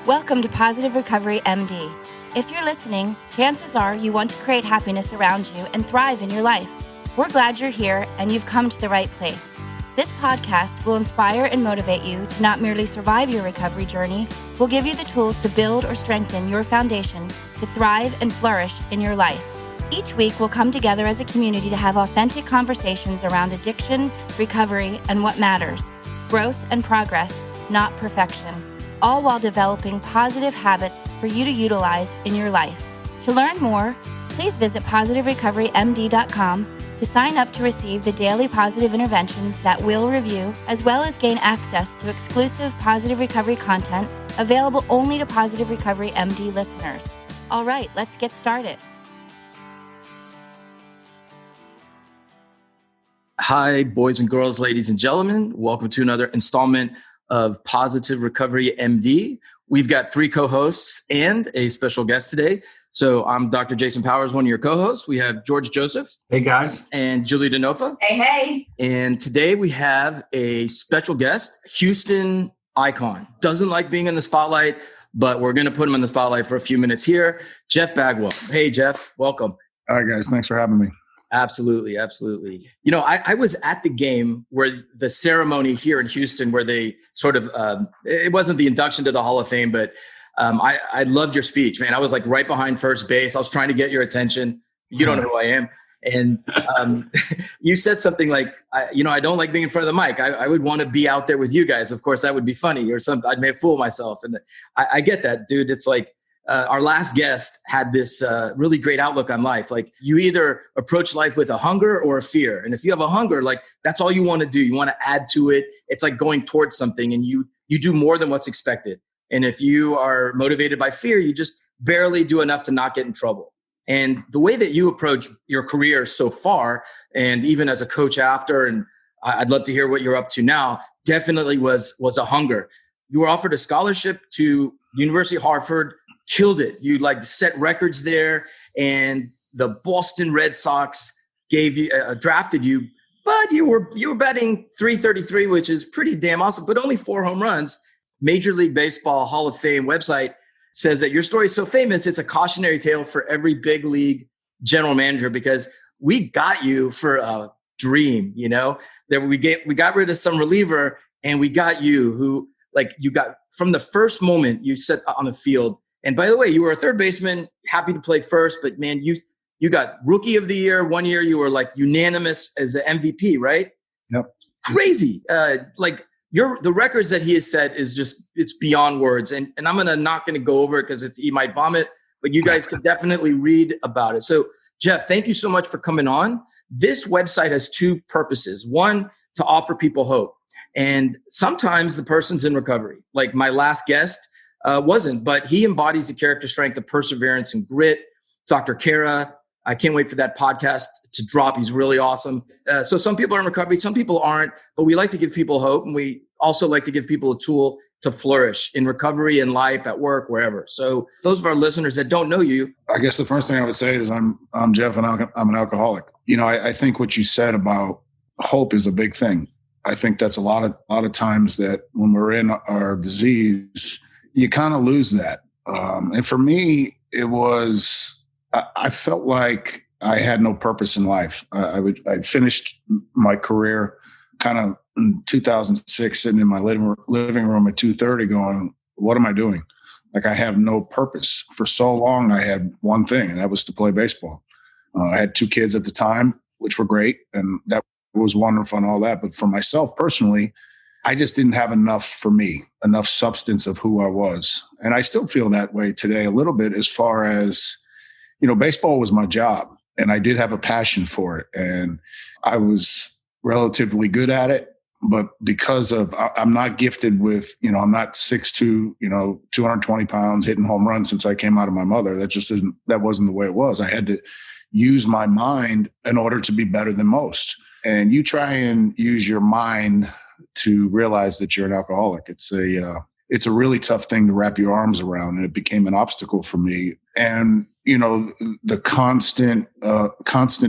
Welcome to Positive Recovery MD. If you're listening, chances are you want to create happiness around you and thrive in your life. We're glad you're here and you've come to the right place. This podcast will inspire and motivate you to not merely survive your recovery journey, we'll give you the tools to build or strengthen your foundation to thrive and flourish in your life. Each week, we'll come together as a community to have authentic conversations around addiction, recovery, and what matters. Growth and progress, not perfection. All while developing positive habits for you to utilize in your life. To learn more, please visit positiverecoverymd.com to sign up to receive the daily positive interventions that we'll review, as well as gain access to exclusive Positive Recovery content available only to Positive Recovery MD listeners. All right, let's get started. Hi, boys and girls, ladies and gentlemen. Welcome to another installment of Positive Recovery MD. We've got three co-hosts and a special guest today. So I'm Dr. Jason Powers, one of your co-hosts. We have George Joseph. Hey, guys. And Julie DeNova. Hey. And today we have a special guest, Houston icon. Doesn't like being in the spotlight, but we're going to put him in the spotlight for a few minutes here. Jeff Bagwell. Hey, Jeff. Welcome. All right, guys. Thanks for having me. Absolutely. Absolutely. You know, I was at the game where the ceremony here in Houston, where they sort of, it wasn't the induction to the Hall of Fame, but I loved your speech, man. I was like right behind first base. I was trying to get your attention. You don't know who I am. And you said something like, I don't like being in front of the mic. I would want to be out there with you guys. Of course, that would be funny or something. I may fool myself. And I get that, dude. It's like, our last guest had this really great outlook on life. Like you either approach life with a hunger or a fear. And if you have a hunger, like that's all you want to do. You want to add to it. It's like going towards something and you do more than what's expected. And if you are motivated by fear, you just barely do enough to not get in trouble. And the way that you approach your career so far, and even as a coach after, and I'd love to hear what you're up to now, definitely was a hunger. You were offered a scholarship to University of Hartford, killed it. You like set records there, and the Boston Red Sox drafted you, but you were batting .333, which is pretty damn awesome, but only 4 home runs. Major League Baseball Hall of Fame website says that your story is so famous, it's a cautionary tale for every big league general manager, because we got you for a dream, that we got rid of some reliever and we got you who, like, you got from the first moment you set on the field. And by the way, you were a third baseman, happy to play first, but man, you got rookie of the year. One year you were like unanimous as an MVP, right? Yep. Crazy. The records that he has set is just, it's beyond words. And I'm not going to go over it because he might vomit, but you guys could definitely read about it. So Jeff, thank you so much for coming on. This website has 2 purposes. One, to offer people hope. And sometimes the person's in recovery. Like my last guest, wasn't, but he embodies the character strength of perseverance and grit. Dr. Kara, I can't wait for that podcast to drop. He's really awesome. So some people are in recovery, some people aren't, but we like to give people hope. And we also like to give people a tool to flourish in recovery, in life, at work, wherever. So those of our listeners that don't know you. I guess the first thing I would say is I'm Jeff and I'm an alcoholic. I think what you said about hope is a big thing. I think that's a lot of times that when we're in our disease, you kind of lose that. And for me, I felt like I had no purpose in life. I'd finished my career kind of in 2006, sitting in my living room at 2:30 going, what am I doing? Like I have no purpose. For so long, I had one thing, and that was to play baseball. I had 2 kids at the time, which were great. And that was wonderful and all that. But for myself personally, I just didn't have enough for me, enough substance of who I was. And I still feel that way today a little bit, as far as, baseball was my job and I did have a passion for it. And I was relatively good at it, but because of, I'm not gifted with, I'm not 6'2", 220 pounds hitting home runs since I came out of my mother. That wasn't the way it was. I had to use my mind in order to be better than most. And you try and use your mind to realize that you're an alcoholic. It's a really tough thing to wrap your arms around, and it became an obstacle for me. And the constant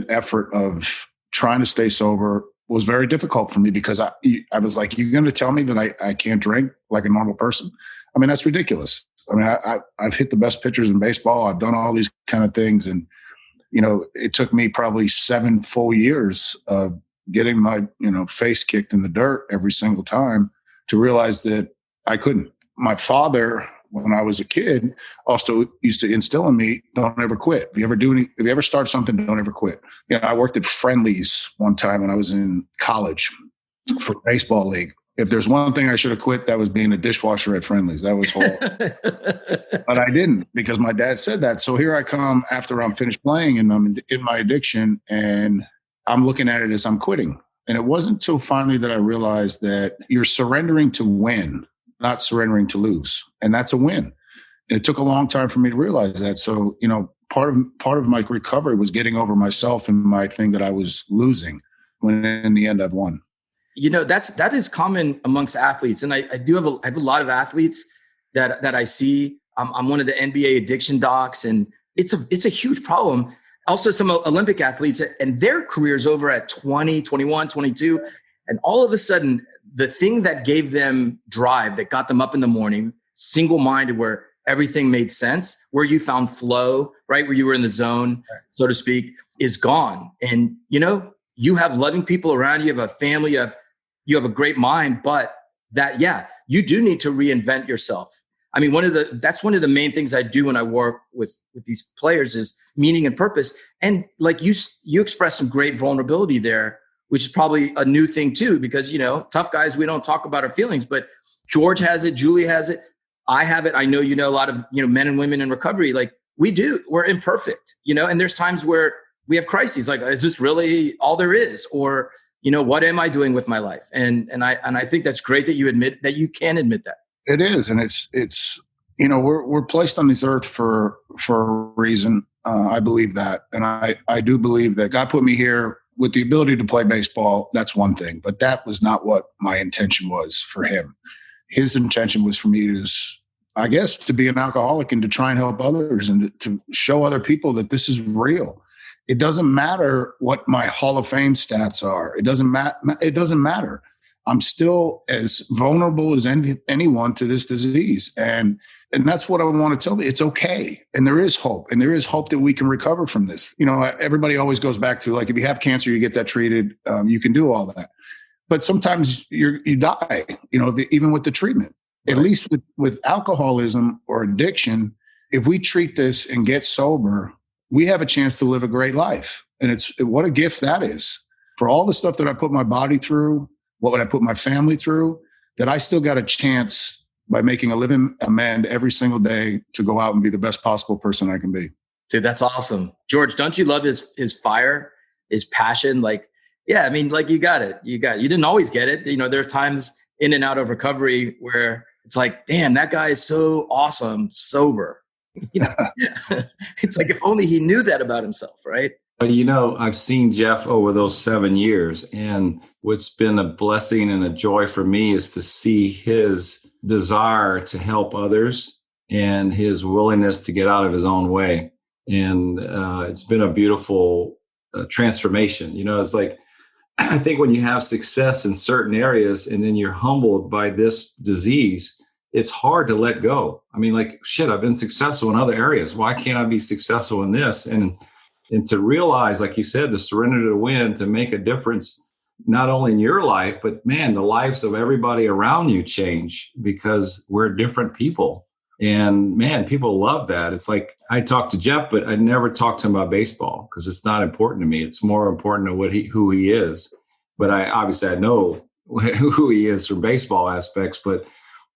effort of trying to stay sober was very difficult for me, because I was like, you're going to tell me that I can't drink like a normal person? I mean, that's ridiculous. I mean, I've hit the best pitchers in baseball. I've done all these kind of things. And, it took me probably 7 full years of getting my, face kicked in the dirt every single time to realize that I couldn't. My father, when I was a kid, also used to instill in me, don't ever quit. If you ever start something, don't ever quit. I worked at Friendly's one time when I was in college for baseball league. If there's one thing I should have quit, that was being a dishwasher at Friendly's. That was horrible. But I didn't, because my dad said that. So here I come after I'm finished playing and I'm in my addiction, and I'm looking at it as I'm quitting. And it wasn't until finally that I realized that you're surrendering to win, not surrendering to lose. And that's a win. And it took a long time for me to realize that. So, part of my recovery was getting over myself and my thing that I was losing, when in the end I've won. That is common amongst athletes. And I have a lot of athletes that I see. I'm one of the NBA addiction docs, and it's a huge problem. Also some Olympic athletes, and their careers over at 20, 21, 22. And all of a sudden, the thing that gave them drive, that got them up in the morning, single-minded, where everything made sense, where you found flow, right? Where you were in the zone, so to speak, is gone. And, you have loving people around you, have a family, you have a great mind, but you do need to reinvent yourself. I mean, that's one of the main things I do when I work with these players is meaning and purpose. And like you expressed some great vulnerability there, which is probably a new thing too, because, tough guys, we don't talk about our feelings, but George has it, Julie has it, I have it. I know, a lot of, men and women in recovery, like we're imperfect, and there's times where we have crises. Like, is this really all there is? Or, what am I doing with my life? And I think that's great that you admit that you can admit that. It is. And it's, we're placed on this earth for a reason. I believe that. And I do believe that God put me here with the ability to play baseball. That's one thing, but that was not what my intention was for him. His intention was for me to be an alcoholic and to try and help others and to show other people that this is real. It doesn't matter what my Hall of Fame stats are. It doesn't matter. I'm still as vulnerable as anyone to this disease. And that's what I want to tell me. It's okay. And there is hope. And there is hope that we can recover from this. Everybody always goes back to, like, if you have cancer, you get that treated. You can do all that. But sometimes you die, even with the treatment. Right. At least with alcoholism or addiction, if we treat this and get sober, we have a chance to live a great life. And what a gift that is. For all the stuff that I put my body through, what would I put my family through, that I still got a chance by making a living amend every single day to go out and be the best possible person I can be. Dude, that's awesome. George, don't you love his fire, his passion? Like, yeah, I mean, like you got it. You didn't always get it. There are times in and out of recovery where it's like, damn, that guy is so awesome, sober. It's like, if only he knew that about himself, right? But I've seen Jeff over those 7 years, and what's been a blessing and a joy for me is to see his desire to help others and his willingness to get out of his own way. And it's been a beautiful transformation. It's like, I think when you have success in certain areas and then you're humbled by this disease, it's hard to let go. I mean, like, shit, I've been successful in other areas. Why can't I be successful in this? And to realize, like you said, to surrender to win, to make a difference, not only in your life, but man, the lives of everybody around you change because we're different people. And man, people love that. It's like, I talk to Jeff, but I never talk to him about baseball because it's not important to me. It's more important to who he is. But I know who he is from baseball aspects, but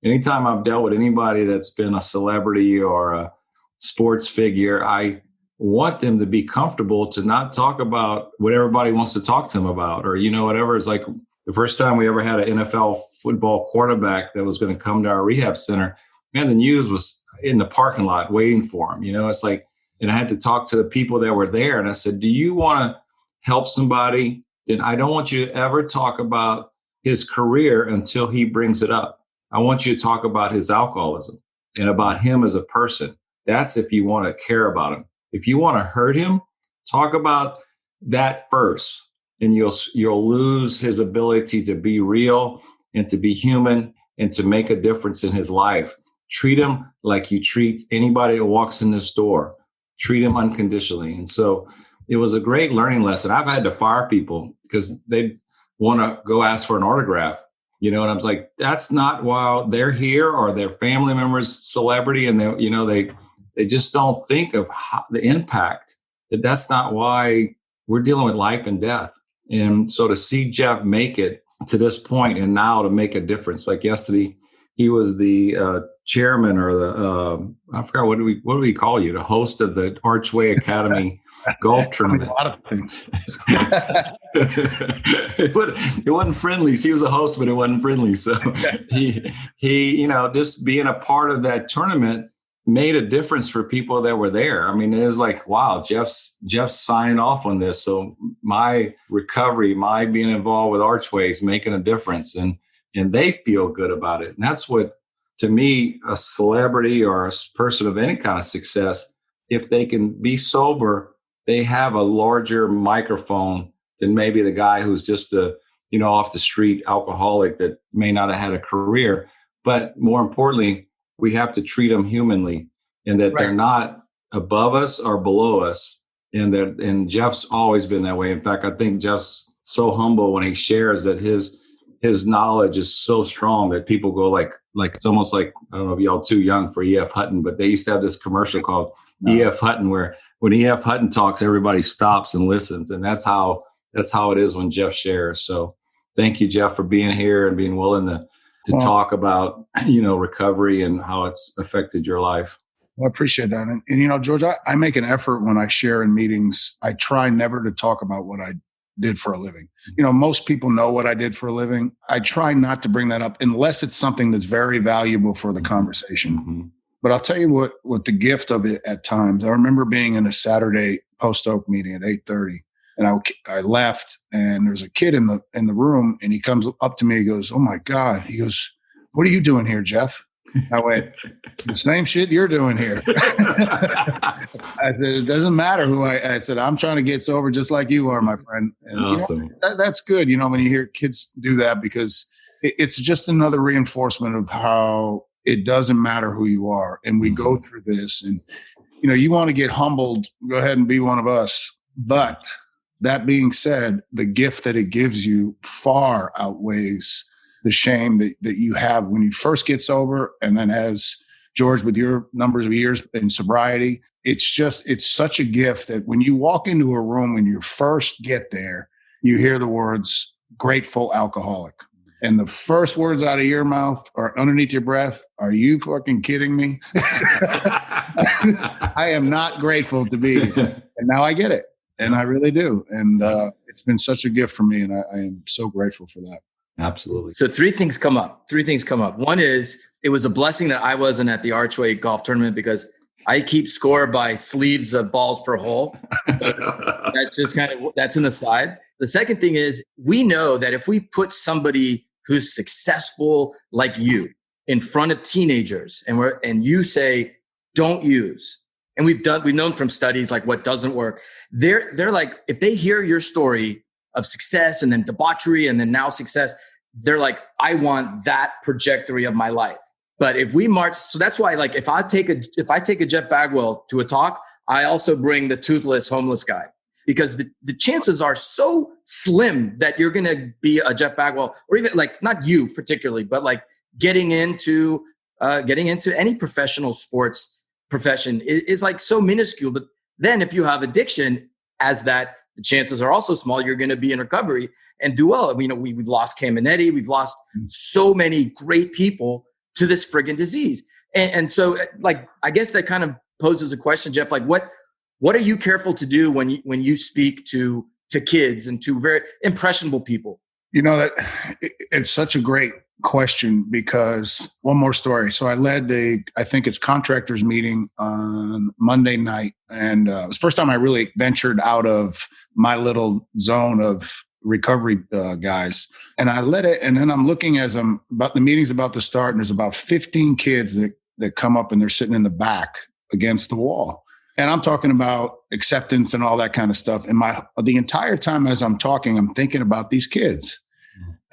anytime I've dealt with anybody that's been a celebrity or a sports figure, I want them to be comfortable to not talk about what everybody wants to talk to them about, or, whatever. It's like the first time we ever had an NFL football quarterback that was going to come to our rehab center, man, the news was in the parking lot waiting for him. It's like, and I had to talk to the people that were there. And I said, do you want to help somebody? Then I don't want you to ever talk about his career until he brings it up. I want you to talk about his alcoholism and about him as a person. That's if you want to care about him. If you want to hurt him, talk about that first, and you'll lose his ability to be real and to be human and to make a difference in his life. treat them like you treat anybody that walks in this door. Treat them unconditionally. And so it was a great learning lesson. I've had to fire people because they want to go ask for an autograph, and I was like, that's not why they're here, or their family members, celebrity. And they just don't think of the impact. That's not why we're dealing with life and death. And so to see Jeff make it to this point and now to make a difference, like yesterday, he was the chairman or the, I forgot, what do we call you? The host of the Archway Academy golf tournament. A lot of things. It wasn't friendly. He was a host, but it wasn't friendly. So he, just being a part of that tournament made a difference for people that were there. I mean, it is like, wow, Jeff's signing off on this. So my recovery, my being involved with Archway is making a difference, and they feel good about it. And that's what, to me, a celebrity or a person of any kind of success, if they can be sober, they have a larger microphone than maybe the guy who's just off the street alcoholic that may not have had a career. But more importantly, we have to treat them humanly, and that they're not above us or below us. And Jeff's always been that way. In fact, I think Jeff's so humble when he shares that his knowledge is so strong that people go like it's almost like, I don't know if y'all too young for E.F. Hutton, but they used to have this commercial called E.F. Hutton, where when E.F. Hutton talks, everybody stops and listens. And that's how it is when Jeff shares. So thank you, Jeff, for being here and being willing to talk about, recovery and how it's affected your life. Well, I appreciate that. And George, I make an effort when I share in meetings. I try never to talk about what I did for a living. Most people know what I did for a living. I try not to bring that up unless it's something that's very valuable for the conversation. Mm-hmm. But I'll tell you what the gift of it at times. I remember being in a Saturday post-oak meeting at 8:30, and I left, and there's a kid in the room, and he comes up to me. He goes, "Oh my God!" He goes, "What are you doing here, Jeff?" I went, "The same shit you're doing here." I said, "It doesn't matter who I said, I'm trying to get sober just like you are, my friend." And awesome. That's good, when you hear kids do that, because it's just another reinforcement of how it doesn't matter who you are. And we go through this, and, you want to get humbled, go ahead and be one of us. But that being said, the gift that it gives you far outweighs the shame that you have when you first get sober. And then, as George, with your numbers of years in sobriety, it's such a gift that when you walk into a room, when you first get there, you hear the words "grateful alcoholic." And the first words out of your mouth or underneath your breath, "Are you fucking kidding me?" I am not grateful to be here. And now I get it. And I really do. And it's been such a gift for me. And I am so grateful for that. Absolutely. So three things come up. One is, it was a blessing that I wasn't at the Archway golf tournament, because I keep score by sleeves of balls per hole. That's just that's an aside. The second thing is, we know that if we put somebody who's successful like you in front of teenagers, and you say, "Don't use," and we've known from studies like what doesn't work. They're like, if they hear your story of success and then debauchery and then now success, they're like, "I want that trajectory of my life." But if we march, so that's why, like, if I take a Jeff Bagwell to a talk, I also bring the toothless homeless guy, because the chances are so slim that you're going to be a Jeff Bagwell, or even, like, not you particularly, but like getting into any professional sports profession is like so minuscule. But then if you have addiction as that, the chances are also small you're going to be in recovery and do well. We've lost Caminetti. We've lost so many great people to this friggin' disease. And so, like, I guess that kind of poses a question, Jeff, like, what are you careful to do when you speak to kids and to very impressionable people? That it's such a great question, because one more story. So I led I think it's contractors meeting on Monday night. And it was the first time I really ventured out of my little zone of recovery guys. And I led it. And then I'm looking as the meeting's about to start, and there's about 15 kids that come up, and they're sitting in the back against the wall. And I'm talking about acceptance and all that kind of stuff. And the entire time as I'm talking, I'm thinking about these kids.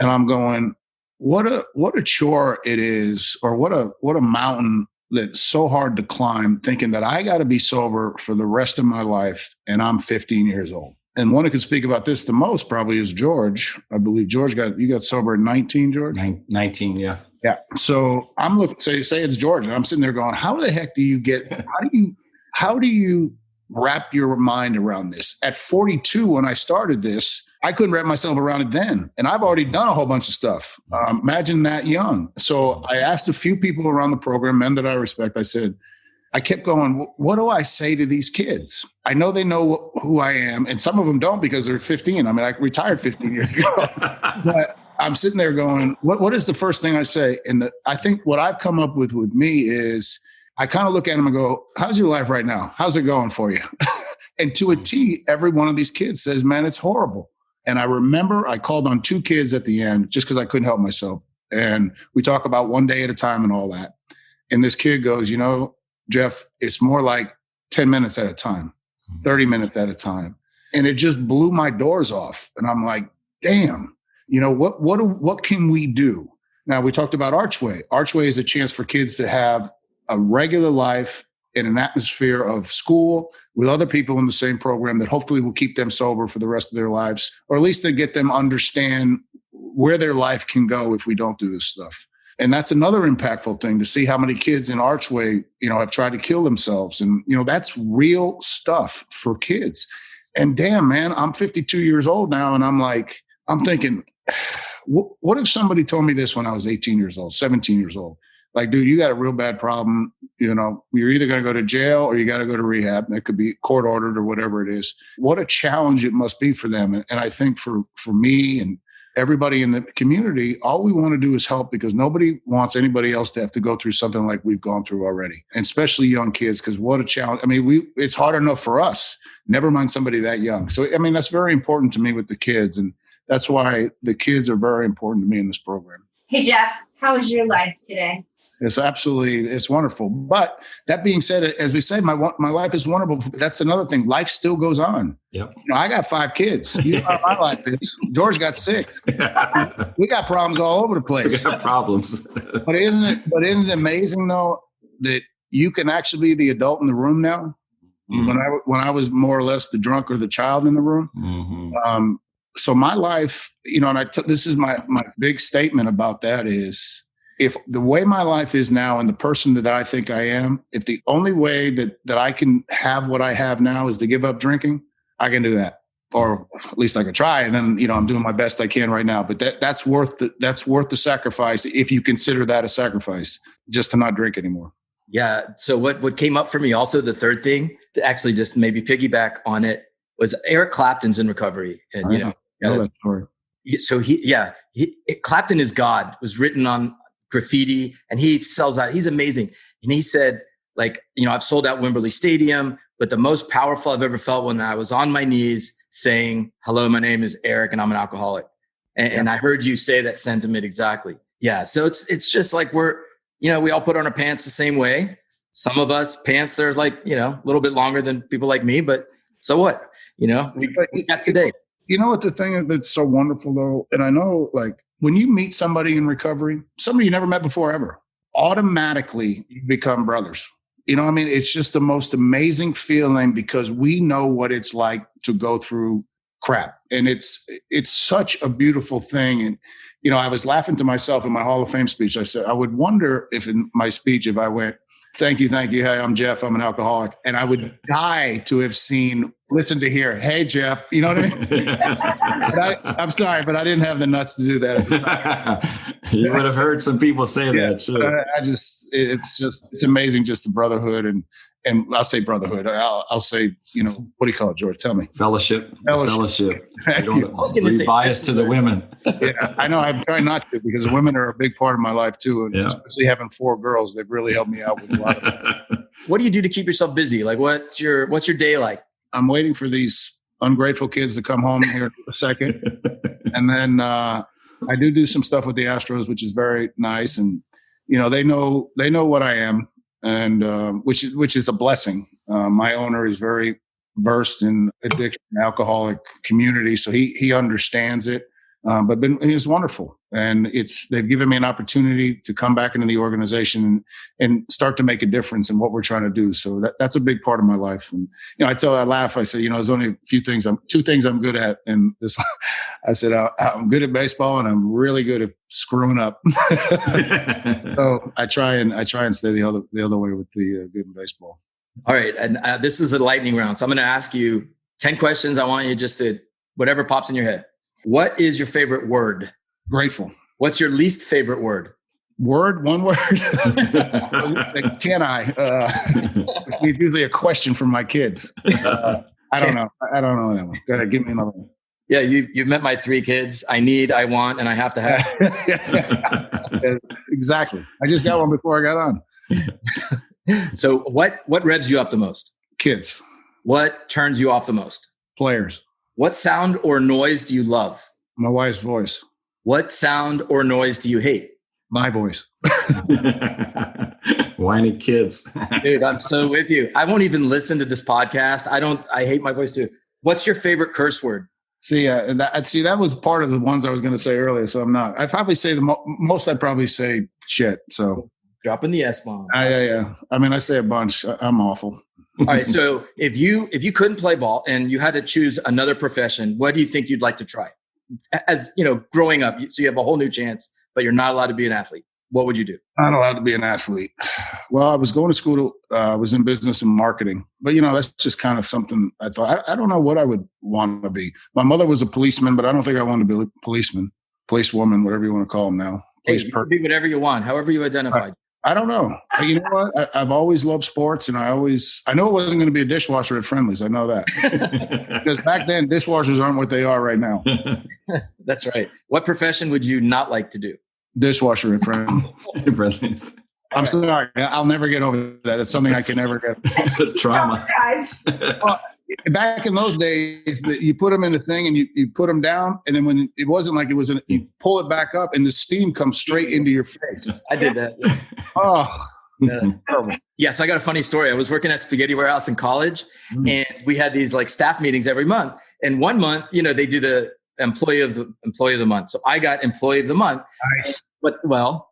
And I'm going, what a chore it is, or what a mountain that's so hard to climb, thinking that I got to be sober for the rest of my life, and I'm 15 years old. And one who can speak about this the most probably is George. I believe George got sober at 19, George? 19, yeah. Yeah. So I'm looking, say it's George, and I'm sitting there going, how the heck do you how do you wrap your mind around this? At 42, when I started this, I couldn't wrap myself around it then. And I've already done a whole bunch of stuff. Imagine that young. So I asked a few people around the program, men that I respect, I kept going, what do I say to these kids? I know they know who I am, and some of them don't because they're 15. I mean, I retired 15 years ago. But I'm sitting there going, what is the first thing I say? And I think what I've come up with me is I kind of look at them and go, how's your life right now? How's it going for you? And to a T, every one of these kids says, man, it's horrible. And I remember I called on 2 kids at the end just because I couldn't help myself. And we talk about one day at a time and all that. And this kid goes, Jeff, it's more like 10 minutes at a time, 30 minutes at a time. And it just blew my doors off. And I'm like, damn, what can we do? Now, we talked about Archway. Archway is a chance for kids to have a regular life in an atmosphere of school with other people in the same program that hopefully will keep them sober for the rest of their lives, or at least to get them understand where their life can go if we don't do this stuff. And that's another impactful thing, to see how many kids in Archway, have tried to kill themselves. And, that's real stuff for kids. And damn, man, I'm 52 years old now. And I'm thinking, what if somebody told me this when I was 18 years old, 17 years old? Like, dude, you got a real bad problem. You're either going to go to jail or you got to go to rehab. It could be court ordered or whatever it is. What a challenge it must be for them. And I think for me and everybody in the community, all we want to do is help, because nobody wants anybody else to have to go through something like we've gone through already, and especially young kids, because what a challenge. I mean, it's hard enough for us, never mind somebody that young. So, I mean, that's very important to me with the kids. And that's why the kids are very important to me in this program. Hey, Jeff, how is your life today? It's wonderful. But that being said, as we say, my life is wonderful. That's another thing. Life still goes on. Yep. I got 5 kids. You know how my life is. George got 6. We got problems all over the place. We got problems. But isn't it amazing though that you can actually be the adult in the room now? Mm-hmm. When I was more or less the drunk or the child in the room. Mm-hmm. So my life, and this is my big statement about that is, if the way my life is now and the person that I think I am, if the only way that I can have what I have now is to give up drinking, I can do that. Or at least I could try. And then, I'm doing my best I can right now. But that's worth the sacrifice, if you consider that a sacrifice, just to not drink anymore. Yeah. So what came up for me also, the third thing to actually just maybe piggyback on it, was Eric Clapton's in recovery. And, I know that story. So Clapton is God was written on graffiti, and he sells out. He's amazing. And he said, I've sold out Wembley Stadium, but the most powerful I've ever felt when I was on my knees saying, hello, my name is Eric and I'm an alcoholic. And I heard you say that sentiment exactly. Yeah. So it's just like we all put on our pants the same way. Some of us pants, they're a little bit longer than people like me, but so what? We got today. You know what the thing that's so wonderful though? And I know when you meet somebody in recovery, somebody you never met before ever, automatically you become brothers. It's just the most amazing feeling, because we know what it's like to go through crap. And it's such a beautiful thing. And, I was laughing to myself in my Hall of Fame speech. I said, I would wonder if in my speech, if I went, thank you. Hey, I'm Jeff. I'm an alcoholic. And I would die to have listen to hear, hey, Jeff, you know what I mean? I'm sorry, but I didn't have the nuts to do that. You would have heard some people say that. Sure. It's amazing, just the brotherhood. And I'll say brotherhood. I'll say, what do you call it, George? Tell me. Fellowship. You don't be biased to the women. Yeah, I know. I'm trying not to, because women are a big part of my life too. And especially having 4 girls, they've really helped me out with a lot of that. What do you do to keep yourself busy? What's your day like? I'm waiting for these ungrateful kids to come home here in a second. And then I do some stuff with the Astros, which is very nice. And, they know what I am, and which is a blessing. My owner is very versed in addiction and alcoholic community. So he understands it. But it's wonderful. And they've given me an opportunity to come back into the organization and start to make a difference in what we're trying to do. So that's a big part of my life. And, I laugh, I say, there's only two things I'm good at. And this, I said, I'm good at baseball and I'm really good at screwing up. So I try and stay the other way with the good in baseball. All right. And this is a lightning round. So I'm going to ask you 10 questions. I want you just to, whatever pops in your head. What is your favorite word? Grateful. What's your least favorite word? Word? One word? Can I? It's usually a question from my kids. I don't know. I don't know that one. Go ahead, give me another one. Yeah, you've met my 3 kids. I need, I want, and I have to have. Exactly. I just got one before I got on. So what revs you up the most? Kids. What turns you off the most? Players. What sound or noise do you love? My wife's voice. What sound or noise do you hate? My voice. Whiny kids. Dude, I'm so with you. I won't even listen to this podcast. I hate my voice too. What's your favorite curse word? See, that was part of the ones I was going to say earlier. So I'm not. I'd probably say most. I'd probably say shit. So dropping the S-bomb. Yeah. I mean, I say a bunch. I'm awful. All right. So if you couldn't play ball and you had to choose another profession, what do you think you'd like to try? As growing up, so you have a whole new chance, but you're not allowed to be an athlete. What would you do? Not allowed to be an athlete. Well, I was going to school. I was in business and marketing, but that's just kind of something I thought. I don't know what I would want to be. My mother was a policeman, but I don't think I wanted to be a policeman, policewoman, whatever you want to call them now. Hey, you can be whatever you want, however you identify. I don't know. You know what? I've always loved sports, and I know it wasn't going to be a dishwasher at Friendly's. I know that because back then dishwashers aren't what they are right now. That's right. What profession would you not like to do? Dishwasher at Friendly's. I'm sorry. I'll never get over that. It's something I can never get. Trauma. Well, back in those days, you put them in a thing and you put them down, and then when it wasn't like it was, you pull it back up, and the steam comes straight into your face. I did that. Oh, terrible. Yes, I got a funny story. I was working at Spaghetti Warehouse in college, and we had these like staff meetings every month. And one month, they do the employee of the month. So I got employee of the month. Nice.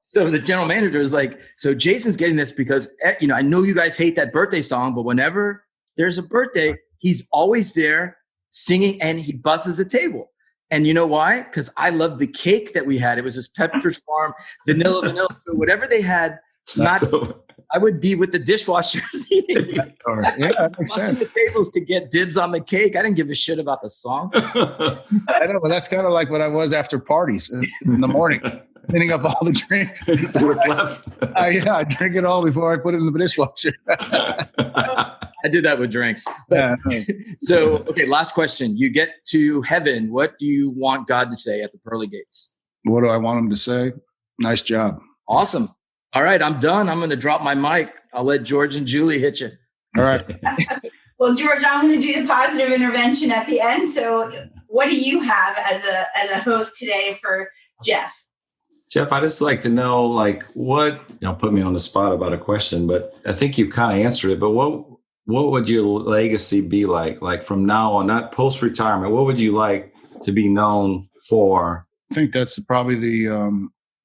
So the general manager was like, so Jason's getting this because, I know you guys hate that birthday song, but whenever there's a birthday, he's always there singing and he buzzes the table. And you know why? Because I love the cake that we had. It was this Pepperidge Farm vanilla. So whatever they had, I would be with the dishwashers eating. Yeah, that makes sense. The tables to get dibs on the cake. I didn't give a shit about the song. I know, but that's kind of like what I was after parties in the morning, cleaning up all the drinks. What's left? I drink it all before I put it in the dishwasher. I did that with drinks. So, okay, last question. You get to heaven. What do you want God to say at the pearly gates? What do I want him to say? Nice job. Awesome. All right, I'm done. I'm going to drop my mic. I'll let George and Julie hit you. All right. Well, George, I'm going to do the positive intervention at the end. So what do you have as a host today for Jeff? Jeff, I just like to know, what, put me on the spot about a question, but I think you've kind of answered it, but what would your legacy be like from now on, not post-retirement? What would you like to be known for? I think that's probably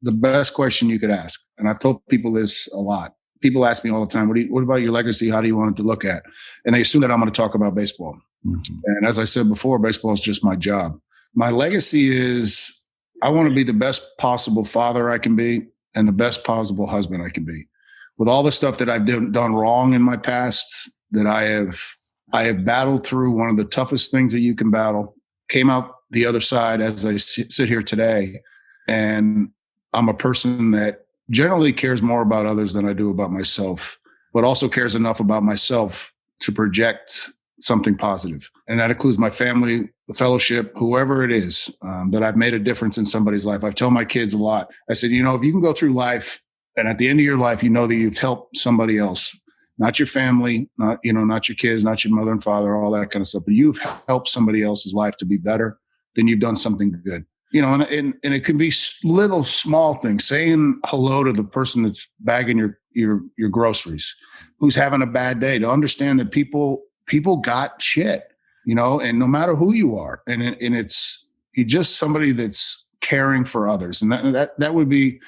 the best question you could ask. And I've told people this a lot. People ask me all the time, what about your legacy? How do you want it to look at? And they assume that I'm going to talk about baseball. Mm-hmm. And as I said before, baseball is just my job. My legacy is I want to be the best possible father I can be and the best possible husband I can be. With all the stuff that I've done wrong in my past, that I have battled through one of the toughest things that you can battle, came out the other side as I sit here today. And I'm a person that generally cares more about others than I do about myself, but also cares enough about myself to project something positive. And that includes my family, the fellowship, whoever it is, that I've made a difference in somebody's life. I've told my kids a lot. I said, if you can go through life and at the end of your life, you know that you've helped somebody else, not your family, not your kids, not your mother and father, all that kind of stuff, but you've helped somebody else's life to be better, then you've done something good. And it can be little small things, saying hello to the person that's bagging your groceries, who's having a bad day, to understand that people got shit, and no matter who you are, and it's, You're just somebody that's caring for others. And that would be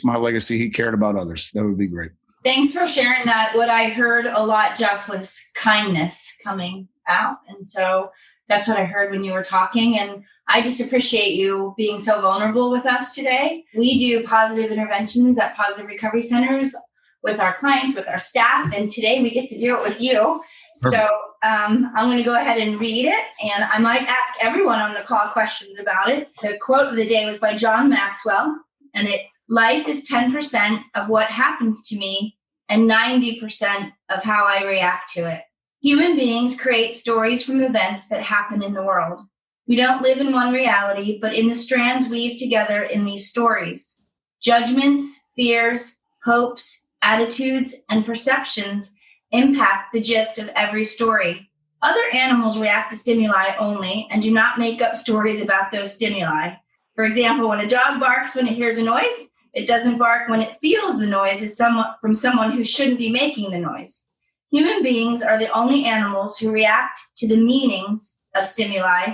my legacy. He cared about others. That would be great. Thanks for sharing that. What I heard a lot, Jeff, was kindness coming out. And so that's what I heard when you were talking. And I just appreciate you being so vulnerable with us today. We do positive interventions at positive recovery centers with our clients, with our staff. And today we get to do it with you. Perfect. So I'm going to go ahead and read it. And I might ask everyone on the call questions about it. The quote of the day was by John Maxwell. And it's, life is 10% of what happens to me and 90% of how I react to it. Human beings create stories from events that happen in the world. We don't live in one reality, but in the strands weave together in these stories. Judgments, fears, hopes, attitudes, and perceptions impact the gist of every story. Other animals react to stimuli only and do not make up stories about those stimuli. For example, when a dog barks when it hears a noise, it doesn't bark when it feels the noise is from someone who shouldn't be making the noise. Human beings are the only animals who react to the meanings of stimuli,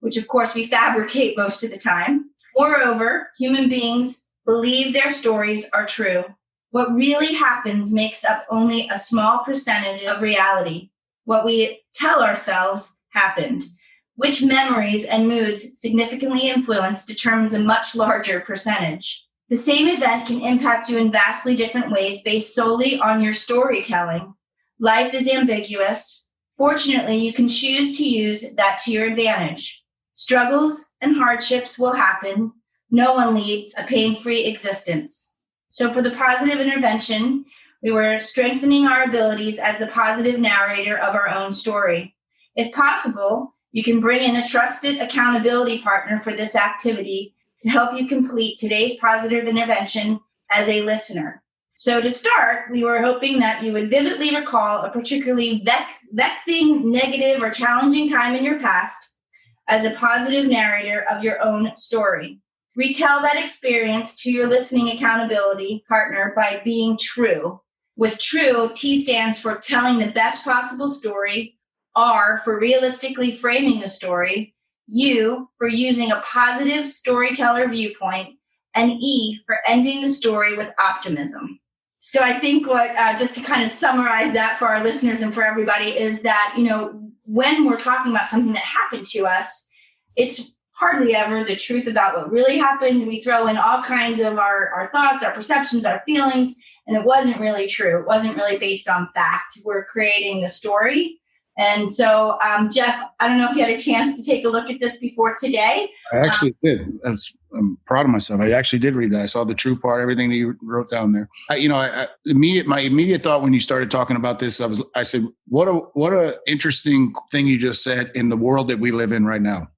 which of course we fabricate most of the time. Moreover, human beings believe their stories are true. What really happens makes up only a small percentage of reality. What we tell ourselves happened. Which memories and moods significantly influence determines a much larger percentage. The same event can impact you in vastly different ways based solely on your storytelling. Life is ambiguous. Fortunately, you can choose to use that to your advantage. Struggles and hardships will happen. No one leads a pain-free existence. So for the positive intervention, we were strengthening our abilities as the positive narrator of our own story. If possible, you can bring in a trusted accountability partner for this activity to help you complete today's positive intervention as a listener. So to start, we were hoping that you would vividly recall a particularly vexing, negative, or challenging time in your past as a positive narrator of your own story. Retell that experience to your listening accountability partner by being true. With true, T stands for telling the best possible story, R for realistically framing the story, U for using a positive storyteller viewpoint, and E for ending the story with optimism. So I think what, just to kind of summarize that for our listeners and for everybody, is that, when we're talking about something that happened to us, it's hardly ever the truth about what really happened. We throw in all kinds of our thoughts, our perceptions, our feelings, and it wasn't really true. It wasn't really based on fact. We're creating the story. And so, Jeff, I don't know if you had a chance to take a look at this before today. I actually did. I'm proud of myself. I actually did read that. I saw the true part, everything that you wrote down there. My immediate thought when you started talking about this, I said, what a interesting thing you just said in the world that we live in right now,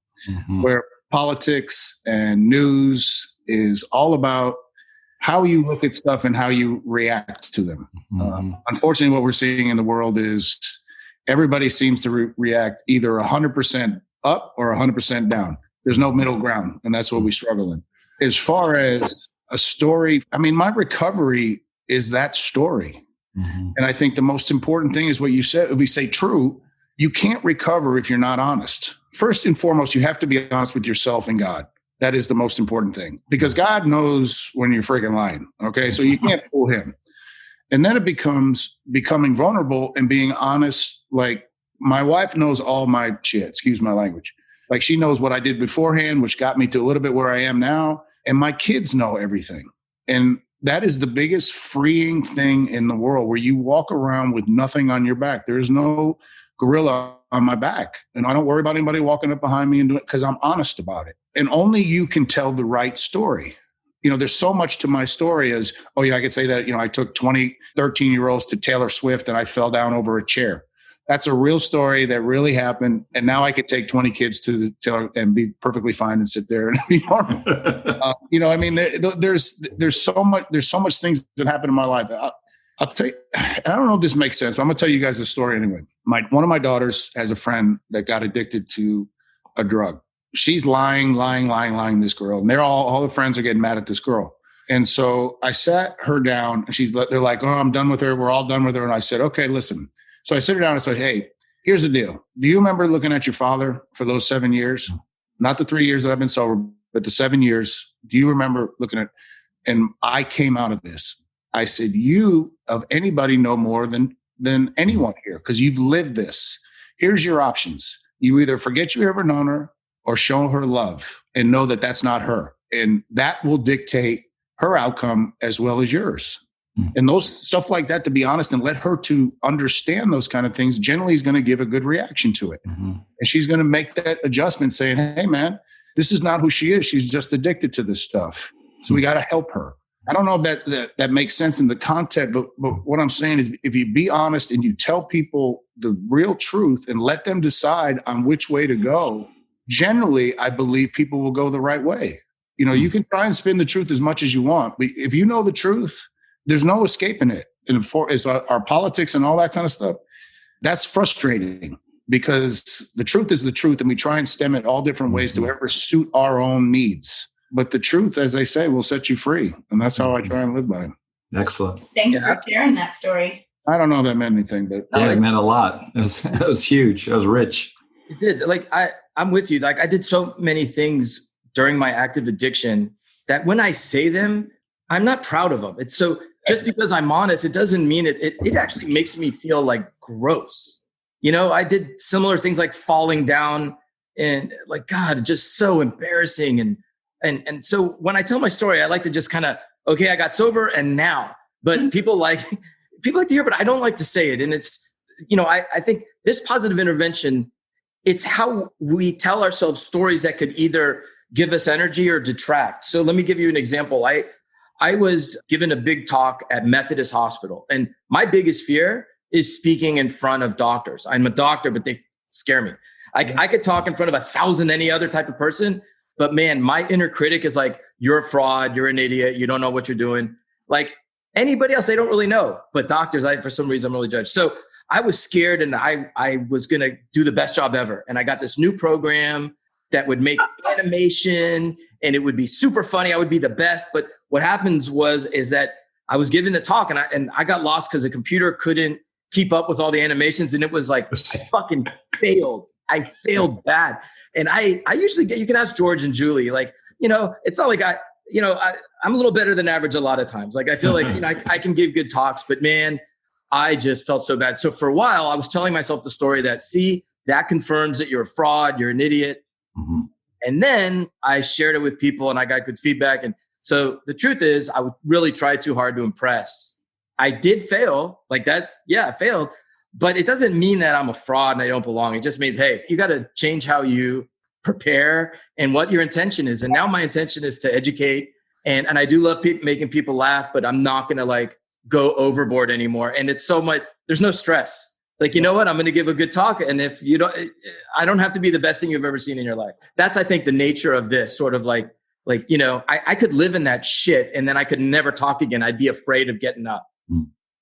where politics and news is all about how you look at stuff and how you react to them. Unfortunately, what we're seeing in the world is everybody seems to react either 100% up or 100% down. There's no middle ground, and that's what we struggle in. As far as a story, my recovery is that story. And I think the most important thing is what you said. If we say true, you can't recover if you're not honest. First and foremost, you have to be honest with yourself and God. That is the most important thing, because God knows when you're freaking lying. Okay, so you can't fool him. And then it becomes becoming vulnerable and being honest. Like, my wife knows all my shit, excuse my language. Like, she knows what I did beforehand, which got me to a little bit where I am now. And my kids know everything. And that is the biggest freeing thing in the world, where you walk around with nothing on your back. There's no gorilla on my back. And I don't worry about anybody walking up behind me and doing it, because I'm honest about it. And only you can tell the right story. There's so much to my story as, I could say that, I took 13-year-olds to Taylor Swift and I fell down over a chair. That's a real story that really happened. And now I could take 20 kids to the Taylor and be perfectly fine and sit there and be normal. There's so much things that happen in my life. I'll tell you, I don't know if this makes sense, but I'm going to tell you guys the story anyway. One of my daughters has a friend that got addicted to a drug. She's lying, this girl. And all the friends are getting mad at this girl. And so I sat her down and they're like, oh, I'm done with her. We're all done with her. And I said, okay, listen. So I sit her down and said, hey, here's the deal. Do you remember looking at your father for those 7 years? not the 3 years that I've been sober, but the 7 years. Do you remember looking at, and I came out of this. I said, you of anybody know more than anyone here, because you've lived this. Here's your options. You either forget you ever known her or show her love and know that that's not her. And that will dictate her outcome as well as yours. And those stuff like that, to be honest, and let her to understand those kind of things, generally is going to give a good reaction to it. And she's going to make that adjustment saying, hey, man, this is not who she is. She's just addicted to this stuff. So we got to help her. I don't know if that makes sense in the context, but what I'm saying is if you be honest and you tell people the real truth and let them decide on which way to go, generally, I believe people will go the right way. You can try and spin the truth as much as you want, but if you know the truth, there's no escaping it. And as our politics and all that kind of stuff, that's frustrating because the truth is the truth, and we try and stem it all different ways to ever suit our own needs. But the truth, as they say, will set you free. And that's how I try and live by it. Excellent. Thanks for sharing that story. I don't know if that meant anything, but it meant a lot. It was huge. It was rich. It did. Like, I'm with you. Like, I did so many things during my active addiction that when I say them, I'm not proud of them. It's so just because I'm honest, it doesn't mean it actually makes me feel like gross. I did similar things like falling down and like, God, just so embarrassing. And so when I tell my story, I like to just kind of, okay, I got sober and now, but people like to hear, but I don't like to say it. And it's, I think this positive intervention, it's how we tell ourselves stories that could either give us energy or detract. So let me give you an example. I was given a big talk at Methodist Hospital, and my biggest fear is speaking in front of doctors. I'm a doctor, but they scare me. I could talk in front of 1,000 any other type of person, but man, my inner critic is like, you're a fraud, you're an idiot, you don't know what you're doing. Like anybody else, they don't really know, but doctors, for some reason, I'm really judged. So I was scared, and I was going to do the best job ever. And I got this new program that would make animation, and it would be super funny. I would be the best. But what happens is that I was given the talk, and I got lost because the computer couldn't keep up with all the animations. And it was like, I fucking failed. I failed bad. And I usually you can ask George and Julie, like, it's not like I'm a little better than average a lot of times. Like, I feel like, I can give good talks, but man, I just felt so bad. So for a while I was telling myself the story that confirms that you're a fraud, you're an idiot. Mm-hmm. And then I shared it with people and I got good feedback. And so the truth is I would really try too hard to impress. I did fail like that. Yeah, I failed, but it doesn't mean that I'm a fraud and I don't belong. It just means, hey, you got to change how you prepare and what your intention is. And now my intention is to educate. And I do love making people laugh, but I'm not going to go overboard anymore. And it's so much, there's no stress. Like, you know what? I'm going to give a good talk. And if you don't, I don't have to be the best thing you've ever seen in your life. That's, I think, the nature of this sort of I could live in that shit and then I could never talk again. I'd be afraid of getting up.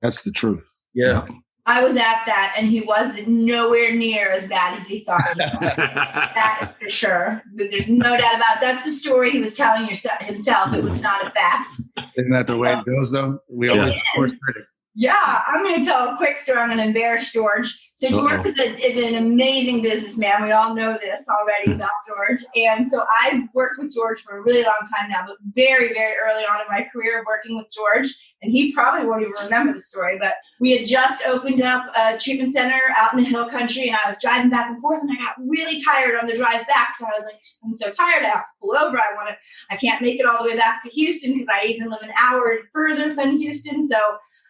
That's the truth. Yeah. I was at that and he was nowhere near as bad as he thought he was. That for sure. There's no doubt about it. That's the story he was telling himself. It was not a fact. Isn't that the way it goes, though? We always support critics. Yeah, I'm going to tell a quick story. I'm going to embarrass George. So George is an amazing businessman. We all know this already about George. And so I've worked with George for a really long time now, but very, very early on in my career working with George. And he probably won't even remember the story, but we had just opened up a treatment center out in the hill country. And I was driving back and forth and I got really tired on the drive back. So I was like, I'm so tired. I have to pull over. I can't make it all the way back to Houston because I even live an hour further than Houston. So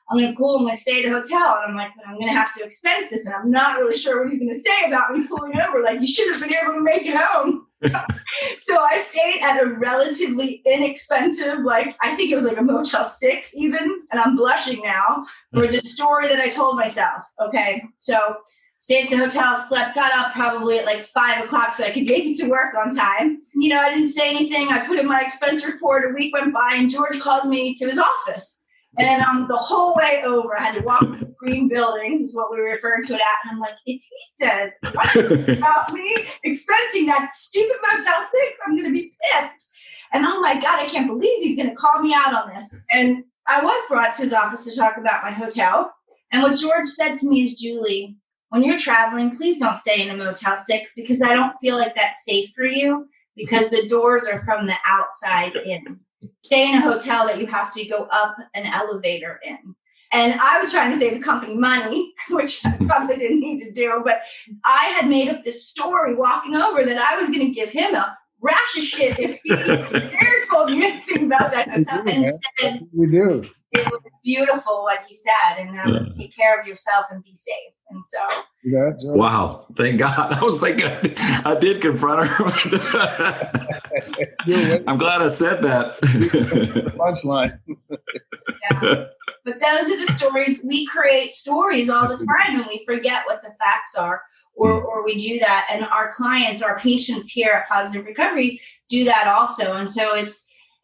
I'm going to pull him. I stay at a hotel. And I'm like, but I'm going to have to expense this. And I'm not really sure what he's going to say about me pulling over. Like, you should have been able to make it home. So I stayed at a relatively inexpensive, I think it was a Motel 6 even. And I'm blushing now for the story that I told myself. Okay. So stayed at the hotel, slept, got up probably at 5 o'clock so I could make it to work on time. I didn't say anything. I put in my expense report. A week went by and George calls me to his office. And the whole way over, I had to walk to the green building, is what we refer to it at. And I'm like, if he says about me expensing that stupid Motel 6, I'm going to be pissed. And oh my God, I can't believe he's going to call me out on this. And I was brought to his office to talk about my hotel. And what George said to me is, Julie, when you're traveling, please don't stay in a Motel 6 because I don't feel like that's safe for you. because the doors are from the outside in. Stay in a hotel that you have to go up an elevator in. And I was trying to save the company money, which I probably didn't need to do. But I had made up this story walking over that I was going to give him a rash of shit if he dare told me anything about that. And instead, we do. It was beautiful what he said. And that was take care of yourself and be safe. And so. Wow. Thank God. I was thinking I did confront her. I'm glad I said that. Punchline. Yeah. But those are the stories. We create stories all the time and we forget what the facts are, or we do that. And our clients, our patients here at Positive Recovery do that also. And so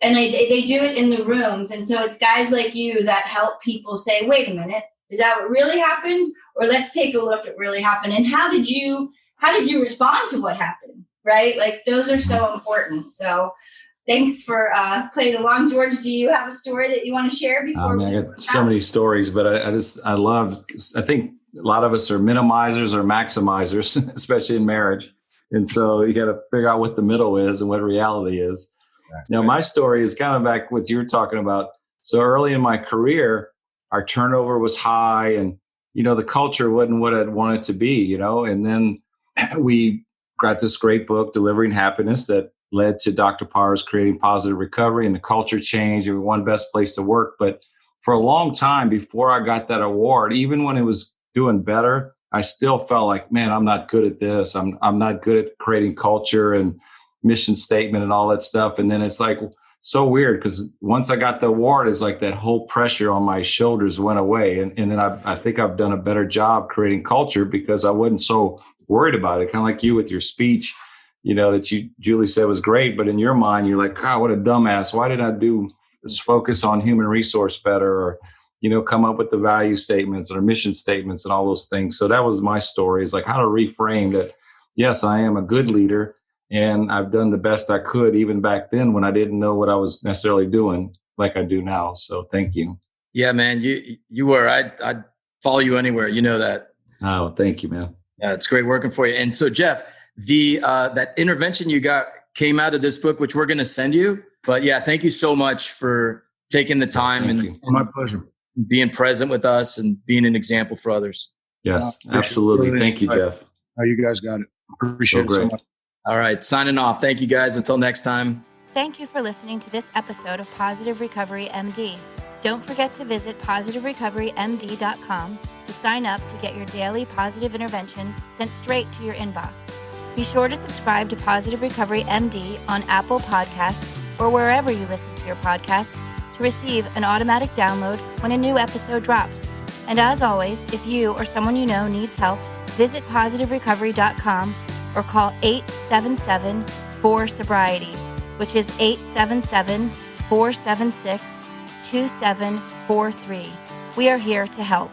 they do it in the rooms. And so it's guys like you that help people say, wait a minute, is that what really happened? Or let's take a look at what really happened. And how did you respond to what happened? Right? Like those are so important. So thanks for playing along. George, do you have a story that you want to share before? I got so many stories, but I think a lot of us are minimizers or maximizers, especially in marriage. And so you got to figure out what the middle is and what reality is. Exactly. Now, my story is kind of back what you were talking about. So early in my career, our turnover was high and, the culture wasn't what I'd want it to be, and then we got this great book, Delivering Happiness, that led to Dr. Parr's creating Positive Recovery and the culture change. It was one best place to work. But for a long time before I got that award, even when it was doing better, I still felt like, man, I'm not good at this. I'm not good at creating culture and mission statement and all that stuff. And then it's like so weird because once I got the award, it's like that whole pressure on my shoulders went away. And then I think I've done a better job creating culture because I wasn't so worried about it. Kind of like you with your speech, that Julie said was great. But in your mind, you're like, God, what a dumbass. Why did I focus on human resource better or, come up with the value statements or mission statements and all those things. So that was my story, is like how to reframe that. Yes, I am a good leader. And I've done the best I could even back then when I didn't know what I was necessarily doing like I do now. So thank you. Yeah, man, you were. I'd follow you anywhere. You know that. Oh, thank you, man. Yeah, it's great working for you. And so, Jeff, that intervention you got came out of this book, which we're going to send you. But yeah, thank you so much for taking the time and my pleasure, being present with us and being an example for others. Yes, absolutely. Thank you, Jeff. Oh, you guys got it. Appreciate it so much. All right. Signing off. Thank you, guys. Until next time. Thank you for listening to this episode of Positive Recovery MD. Don't forget to visit positiverecoverymd.com to sign up to get your daily positive intervention sent straight to your inbox. Be sure to subscribe to Positive Recovery MD on Apple Podcasts or wherever you listen to your podcast to receive an automatic download when a new episode drops. And as always, if you or someone you know needs help, visit positiverecovery.com or call 877-4-SOBRIETY, which is 877-476-2743. We are here to help.